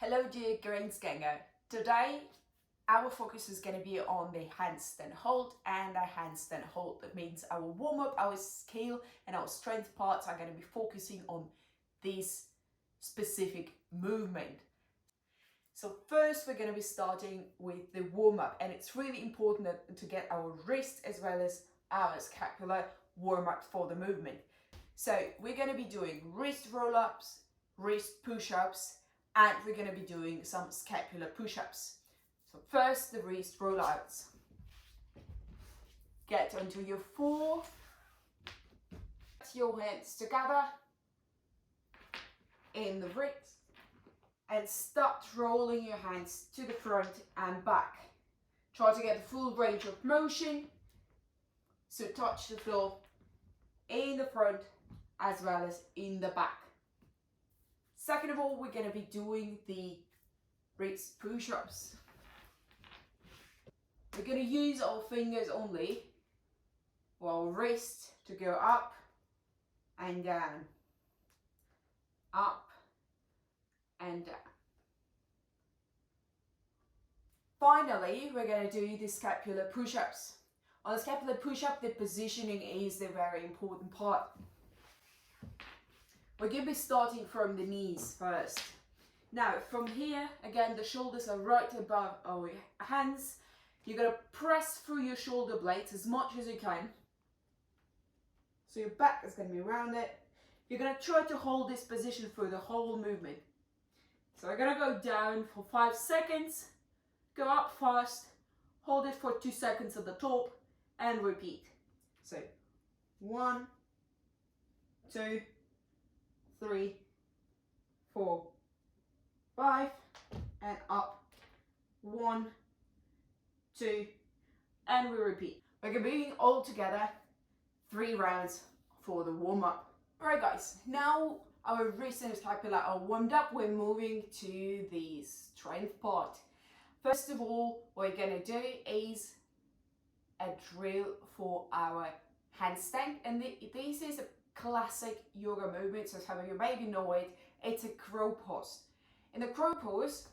Hello dear Greensganger. Today our focus is going to be on the handstand hold and a handstand hold. That means our warm-up, our skill and our strength parts are going to be focusing on this specific movement. So first we're going to be starting with the warm-up, and it's really important to get our wrist as well as our scapula warm-up for the movement. So we're going to be doing wrist roll-ups, wrist push-ups, and we're going to be doing some scapular push-ups. So first, the wrist roll-outs. Get onto your floor, put your hands together in the wrist, and start rolling your hands to the front and back. Try to get the full range of motion, so touch the floor in the front as well as in the back. Second of all, we're going to be doing the wrist push-ups. We're going to use our fingers only, or our wrist, to go up and down, up and down. Finally, we're going to do the scapular push-ups. On the scapular push-up, the positioning is the very important part. We're going to be starting from the knees first. Now, from here, again, the shoulders are right above our hands. You're going to press through your shoulder blades as much as you can. So your back is going to be rounded. You're going to try to hold this position for the whole movement. So we're going to go down for 5 seconds, go up fast, hold it for 2 seconds at the top, and repeat. So 1, 2, 3, 4, 5, and up. 1, 2, and we repeat. We're going to be doing all together 3 rounds for the warm-up. Alright guys, now our wrist and scapula are warmed up. We're moving to the strength part. First of all, what we're going to do is a drill for our handstand, and this is a classic yoga movement, so some of you maybe know it. It's a crow pose. In the crow pose,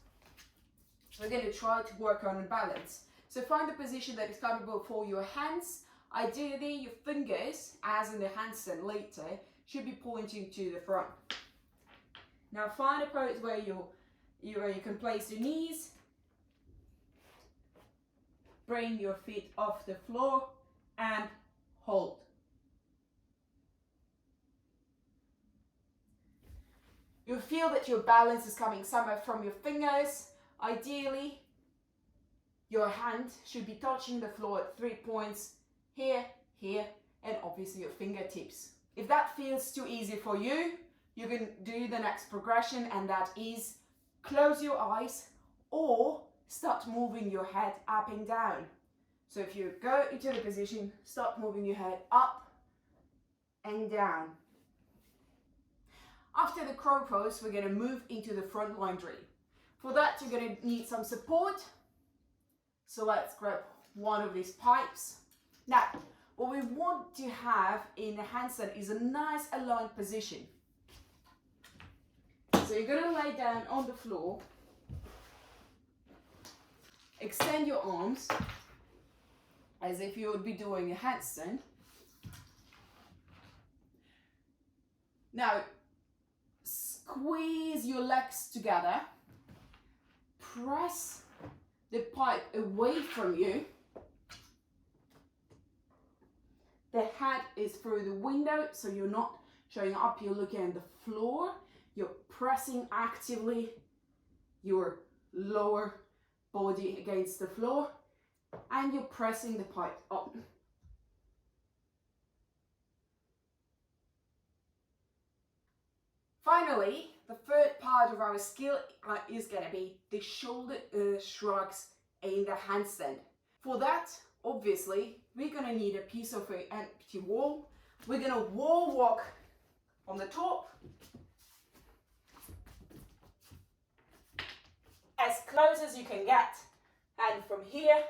we're going to try to work on balance. So find a position that is comfortable for your hands. Ideally, your fingers, as in the handstand later, should be pointing to the front. Now find a pose where you can place your knees, bring your feet off the floor, and hold. You'll feel that your balance is coming somewhere from your fingers. Ideally, your hand should be touching the floor at 3 points, here, here, and obviously your fingertips. If that feels too easy for you, you can do the next progression, and that is close your eyes or start moving your head up and down. So if you go into the position, start moving your head up and down. After the crow pose, we're going to move into the front line drill. For that, you're going to need some support. So let's grab one of these pipes. Now, what we want to have in the handstand is a nice aligned position. So you're going to lay down on the floor, extend your arms as if you would be doing a handstand. Now, squeeze your legs together, press the pipe away from you. The head is through the window, so you're not showing up, you're looking at the floor. You're pressing actively your lower body against the floor, and you're pressing the pipe up. Finally, the third part of our skill is going to be the shoulder shrugs in the handstand. For that, obviously, we're going to need a piece of an empty wall. We're going to wall walk on the top, as close as you can get, and from here,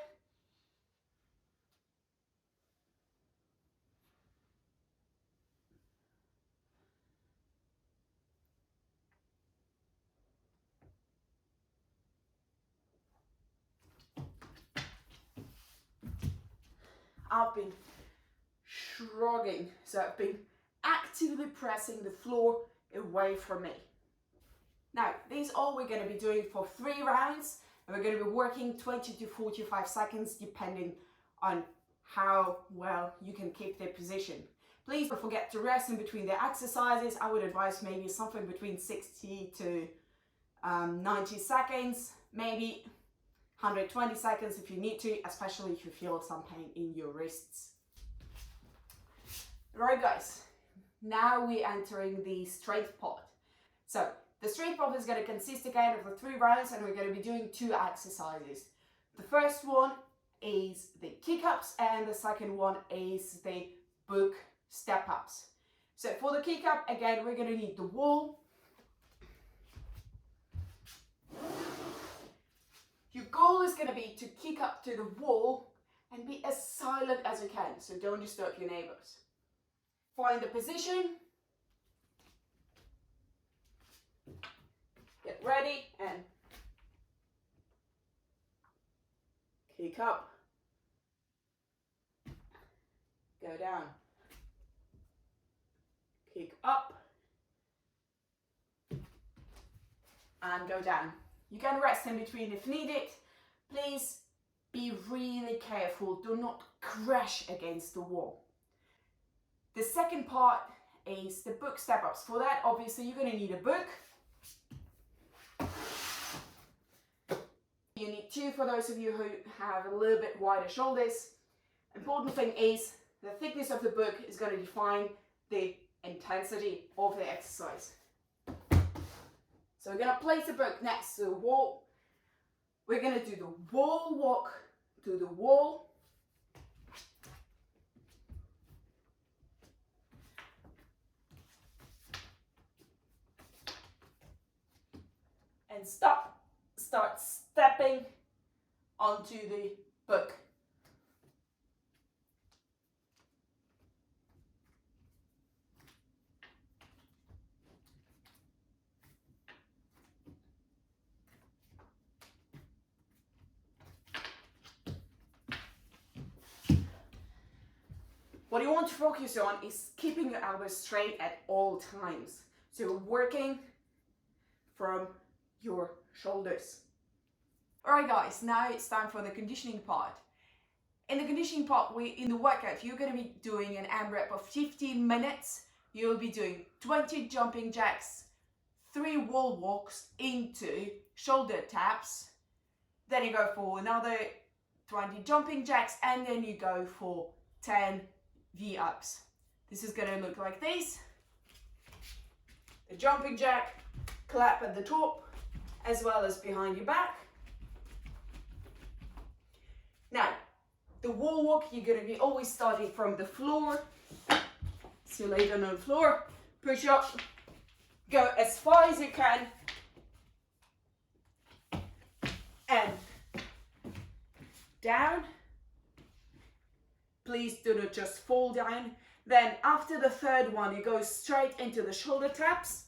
I've been shrugging. So I've been actively pressing the floor away from me. Now, this is all we're going to be doing for 3 rounds. And we're going to be working 20 to 45 seconds depending on how well you can keep the position. Please don't forget to rest in between the exercises. I would advise maybe something between 60 to 90 seconds, maybe 120 seconds if you need to, especially if you feel some pain in your wrists. Right guys, now we're entering the strength part. So the strength part is going to consist again of the 3 rounds, and we're going to be doing 2 exercises. The first one is the kick-ups and the second one is the book step-ups. So for the kick-up, again, we're going to need the wall. Your goal is going to be to kick up to the wall and be as silent as you can, so don't disturb your neighbors. Find the position. Get ready and kick up. Go down. Kick up. And go down. You can rest in between if needed. Please be really careful. Do not crash against the wall. The second part is the book step-ups. For that, obviously, you're going to need a book. You need 2 for those of you who have a little bit wider shoulders. Important thing is the thickness of the book is going to define the intensity of the exercise. So we're going to place the book next to the wall. We're going to do the wall walk to the wall. And stop. Start stepping onto the book. What you want to focus on is keeping your elbows straight at all times. So you're working from your shoulders. Alright guys, now it's time for the conditioning part. In the conditioning part, in the workout, you're going to be doing an AMRAP of 15 minutes. You'll be doing 20 jumping jacks, 3 wall walks into shoulder taps. Then you go for another 20 jumping jacks, and then you go for 10 V-ups. This is going to look like this. The jumping jack, clap at the top, as well as behind your back. Now, the wall walk, you're going to be always starting from the floor. So lay down on the floor, push up, go as far as you can, and down. Please do not just fall down. Then after the 3rd one, you go straight into the shoulder taps.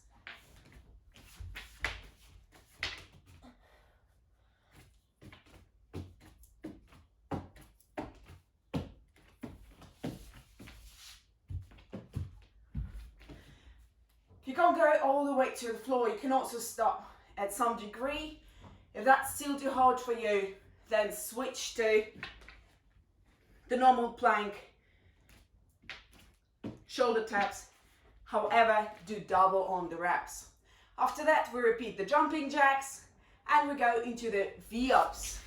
You can't go all the way to the floor. You can also stop at some degree. If that's still too hard for you, then switch to the normal plank, shoulder taps. However, do double on the reps. After that, we repeat the jumping jacks and we go into the V-ups.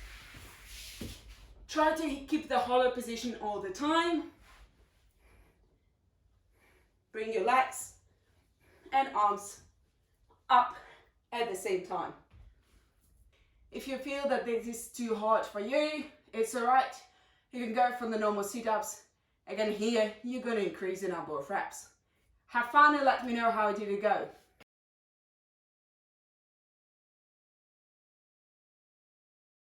Try to keep the hollow position all the time. Bring your legs and arms up at the same time. If you feel that this is too hard for you, it's alright. You can go from the normal sit-ups. Again, here, you're going to increase the number of reps. Have fun and let me know how did it go.